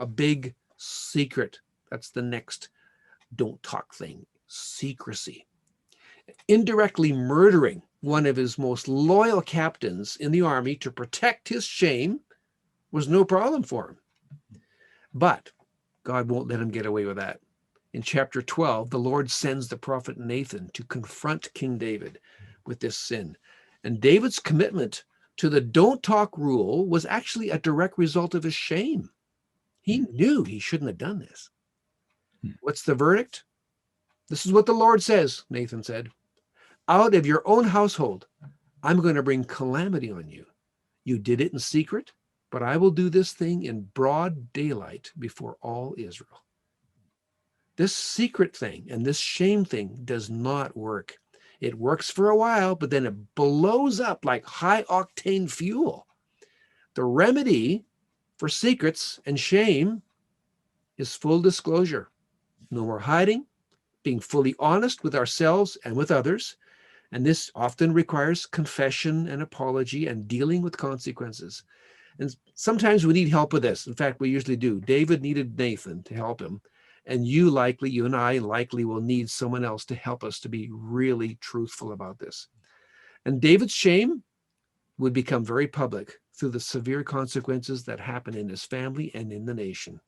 a big secret. That's the next don't talk thing, secrecy. Indirectly murdering one of his most loyal captains in the army to protect his shame was no problem for him. But God won't let him get away with that. In chapter 12, the Lord sends the prophet Nathan to confront King David with this sin. And David's commitment to the don't talk rule was actually a direct result of his shame. He knew he shouldn't have done this. What's the verdict? This is what the Lord says, Nathan said. Out of your own household, I'm going to bring calamity on you. You did it in secret, but I will do this thing in broad daylight before all Israel. This secret thing and this shame thing does not work. It works for a while, but then it blows up like high-octane fuel. The remedy for secrets and shame is full disclosure. No more hiding, being fully honest with ourselves and with others. And this often requires confession and apology and dealing with consequences. And sometimes we need help with this. In fact, we usually do. David needed Nathan to help him. And you and I likely will need someone else to help us to be really truthful about this. And David's shame would become very public through the severe consequences that happen in his family and in the nation.